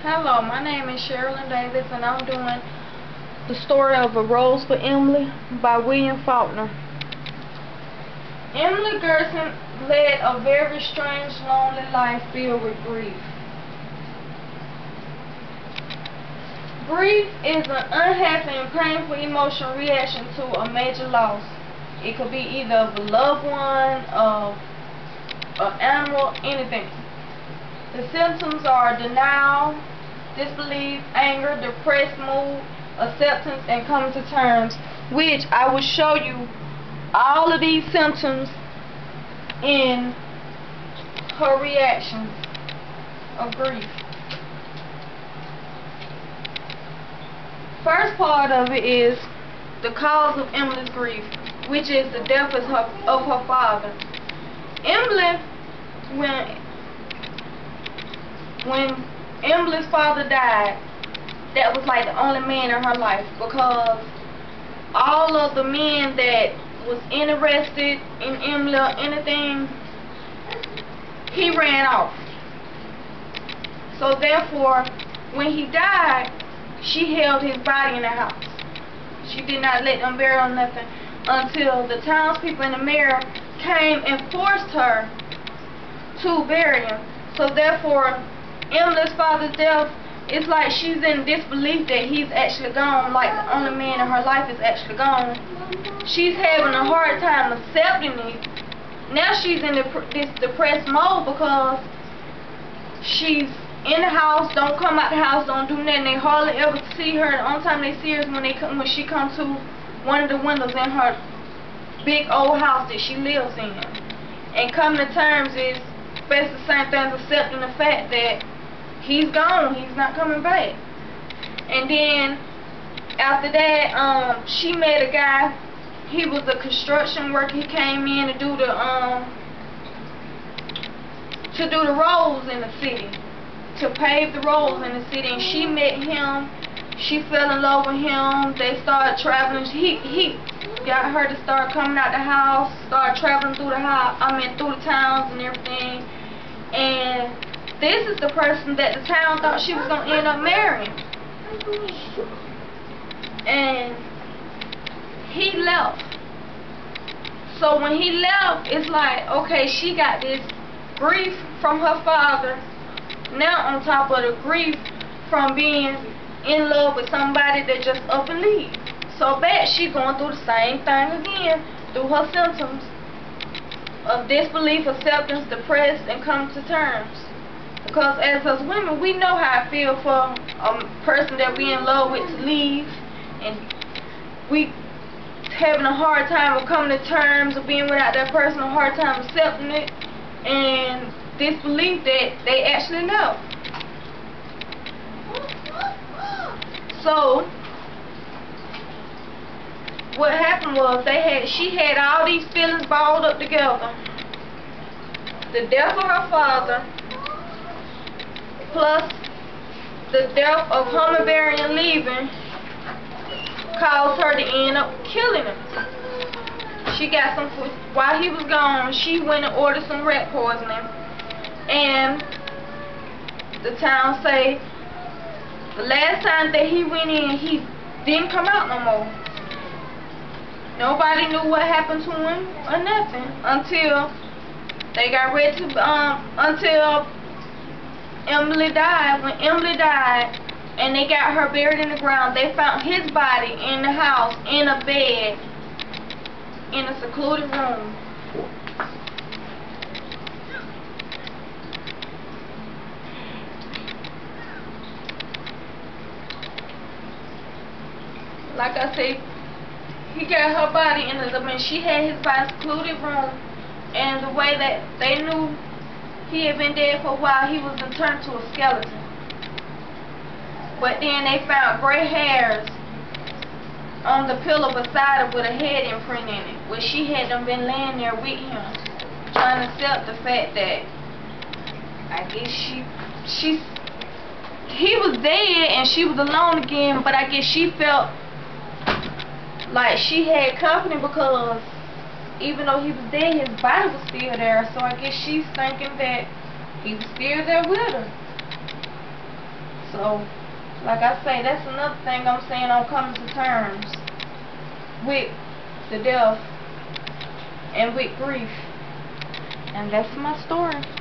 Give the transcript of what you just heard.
Hello, my name is Sheralyn Davis, and I'm doing the story of A Rose for Emily by William Faulkner. Emily Gerson led a very strange, lonely life filled with grief. Grief is an unhappy and painful emotional reaction to a major loss. It could be either of a loved one, of an animal, anything. The symptoms are denial, disbelief, anger, depressed mood, acceptance, and coming to terms, which I will show you all of these symptoms in her reactions of grief. First part of it is the cause of Emily's grief, which is the death of her father. Emily, when Emily's father died, that was like the only man in her life, because all of the men that was interested in Emily or anything, he ran off. So therefore, when he died, she held his body in the house. She did not let them bury him nothing until the townspeople and the mayor came and forced her to bury him. So therefore, Emily's father's death, it's like she's in disbelief that he's actually gone, like the only man in her life is actually gone. She's having a hard time accepting it. Now she's in this depressed mode because she's in the house, don't come out the house, don't do nothing. They hardly ever see her. The only time they see her is when she comes to one of the windows in her big old house that she lives in. And coming to terms is basically the same thing as accepting the fact that he's gone, he's not coming back. And then after that, she met a guy. He was a construction worker. He came in to do the roads in the city, to pave the roads in the city. And she met him. She fell in love with him. They started traveling. He got her to start coming out the house, start traveling through through the towns and everything. And this is the person that the town thought she was going to end up marrying. And he left. So when he left, it's like, okay, she got this grief from her father, now on top of the grief from being in love with somebody that just up and leave. So bad, she going through the same thing again through her symptoms of disbelief, acceptance, depressed, and coming to terms. Because as us women, we know how I feel for a person that we in love with to leave, and we having a hard time of coming to terms of being without that person, a hard time accepting it, and disbelief that they actually left. So what happened was she had all these feelings balled up together. The death of her father, plus the death of Humbleberry and leaving, caused her to end up killing him. She got some food. While he was gone, she went and ordered some rat poisoning. And the town say the last time that he went in, he didn't come out no more. Nobody knew what happened to him or nothing until they got ready to, until Emily died. When Emily died and they got her buried in the ground, they found his body in the house, in a bed, in a secluded room. Like I said, he got her body in she had his body in a secluded room, and the way that they knew he had been dead for a while, he was turned to a skeleton. But then they found gray hairs on the pillow beside her with a head imprint in it, where she had been laying there with him, trying to accept the fact that I guess he was dead and she was alone again. But I guess she felt like she had company, because even though he was dead, his body was still there. So I guess she's thinking that he was still there with her. So, like I say, that's another thing I'm saying on coming to terms with the death and with grief. And that's my story.